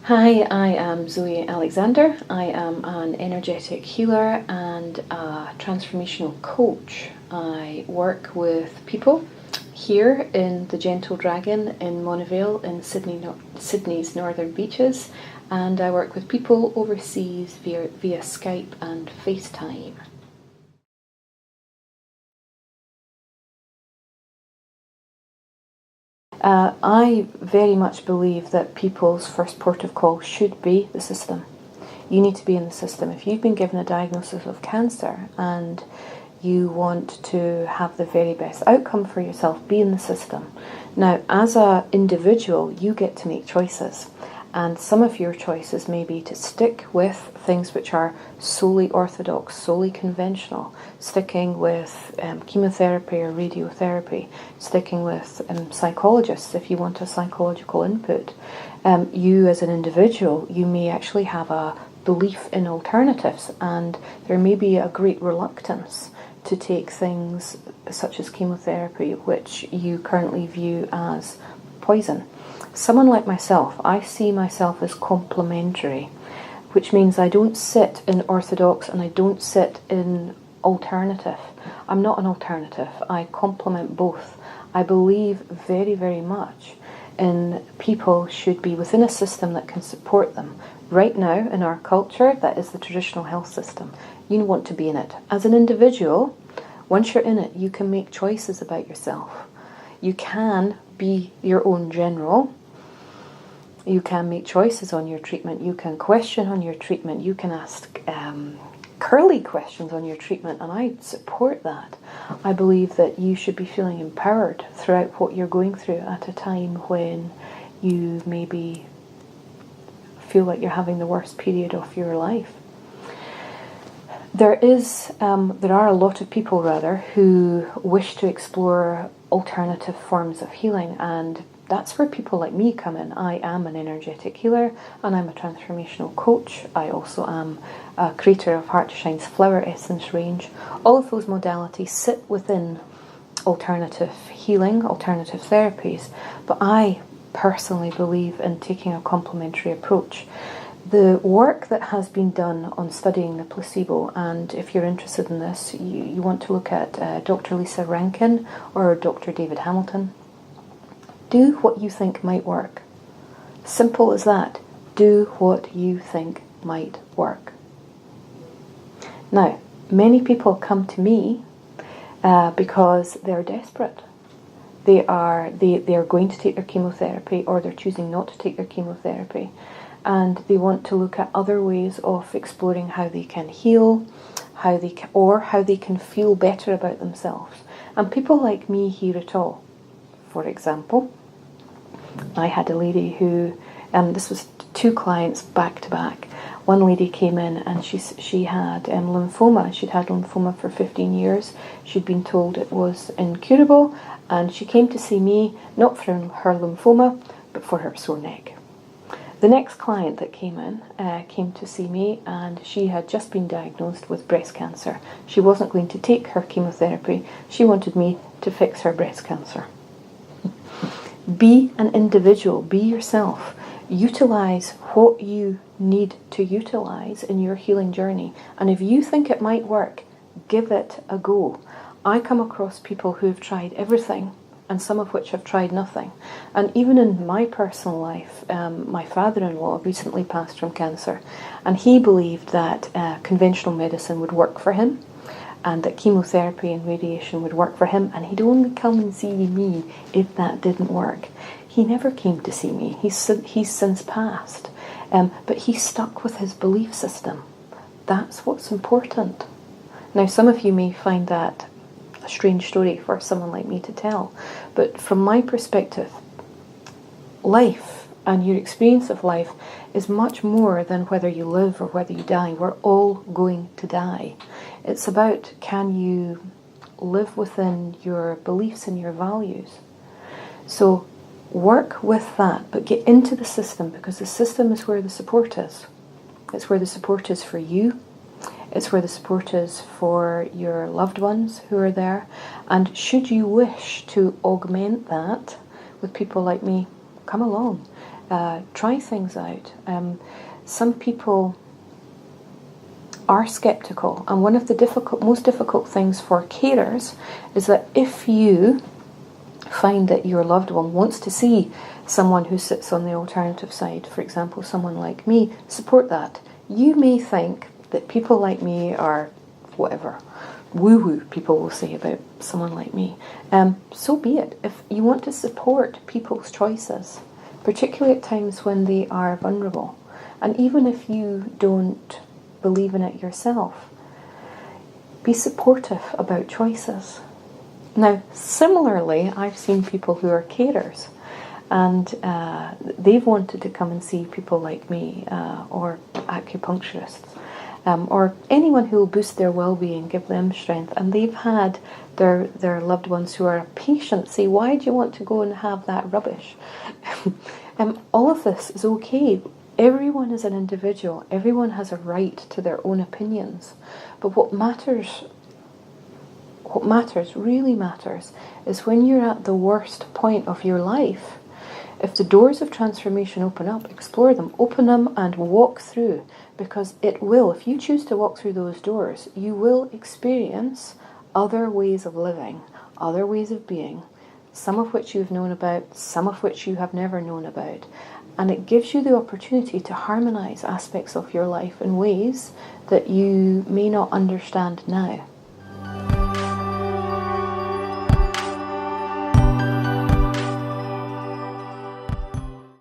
Hi, I am Zoe Alexander. I am an energetic healer and a transformational coach. I work with people here in the Gentle Dragon in Monavale in Sydney's northern beaches, and I work with people overseas via Skype and FaceTime. I very much believe that people's first port of call should be the system. You need to be in the system. If you've been given a diagnosis of cancer and you want to have the very best outcome for yourself, be in the system. Now, as an individual, you get to make choices. And some of your choices may be to stick with things which are solely orthodox, solely conventional, sticking with chemotherapy or radiotherapy, sticking with psychologists if you want a psychological input. You as an individual, you may actually have a belief in alternatives, and there may be a great reluctance to take things such as chemotherapy, which you currently view as poison. Someone like myself, I see myself as complementary, which means I don't sit in orthodox and I don't sit in alternative. I'm not an alternative. I complement both. I believe very, very much in people should be within a system that can support them. Right now, in our culture, that is the traditional health system. You want to be in it. As an individual, once you're in it, you can make choices about yourself. You can be your own general. You can make choices on your treatment. You can question on your treatment. You can ask curly questions on your treatment, and I support that. I believe that you should be feeling empowered throughout what you're going through at a time when you maybe feel like you're having the worst period of your life. There are a lot of people who wish to explore alternative forms of healing, and that's where people like me come in. I am an energetic healer and I'm a transformational coach. I also am a creator of Heart to Shine's flower essence range. All of those modalities sit within alternative healing, alternative therapies, but I personally believe in taking a complementary approach. The work that has been done on studying the placebo, and if you're interested in this, you want to look at Dr. Lisa Rankin or Dr. David Hamilton. Do what you think might work. Simple as that. Do what you think might work. Now, many people come to me because they're desperate. They are going to take their chemotherapy, or they're choosing not to take their chemotherapy, and they want to look at other ways of exploring how they can heal, how they can feel better about themselves. And people like me hear it all. For example, I had a lady who, this was 2 clients back to back. One lady came in and she had lymphoma. She'd had lymphoma for 15 years. She'd been told it was incurable, and she came to see me not for her lymphoma, but for her sore neck. The next client that came in came to see me, and she had just been diagnosed with breast cancer. She wasn't going to take her chemotherapy. She wanted me to fix her breast cancer. Be an individual. Be yourself. Utilize what you need to utilize in your healing journey. And if you think it might work, give it a go. I come across people who have tried everything, and some of which have tried nothing. And even in my personal life, my father-in-law recently passed from cancer, and he believed that conventional medicine would work for him, and that chemotherapy and radiation would work for him, and he'd only come and see me if that didn't work. He never came to see me. He's since passed. But he stuck with his belief system. That's what's important. Now, some of you may find that a strange story for someone like me to tell, but from my perspective, life and your experience of life is much more than whether you live or whether you die. We're all going to die. It's about, can you live within your beliefs and your values? So work with that, but get into the system, because the system is where the support is. It's where the support is for you. It's where the support is for your loved ones who are there. And should you wish to augment that with people like me, come along. Try things out. Some people are skeptical, and one of the most difficult things for carers is that if you find that your loved one wants to see someone who sits on the alternative side, for example, someone like me, support that. You may think that people like me are whatever, woo-woo, people will say about someone like me. So be it. If you want to support people's choices, particularly at times when they are vulnerable, and even if you don't believe in it yourself, be supportive about choices. Now, similarly, I've seen people who are carers, and they've wanted to come and see people like me, or acupuncturists, or anyone who will boost their well-being, give them strength, and they've had their loved ones who are patient say, why do you want to go and have that rubbish? All of this is okay. Everyone is an individual. Everyone has a right to their own opinions. But what really matters, is when you're at the worst point of your life, if the doors of transformation open up, explore them, open them and walk through, because it will, if you choose to walk through those doors, you will experience other ways of living, other ways of being, some of which you've known about, some of which you have never known about. And it gives you the opportunity to harmonize aspects of your life in ways that you may not understand now.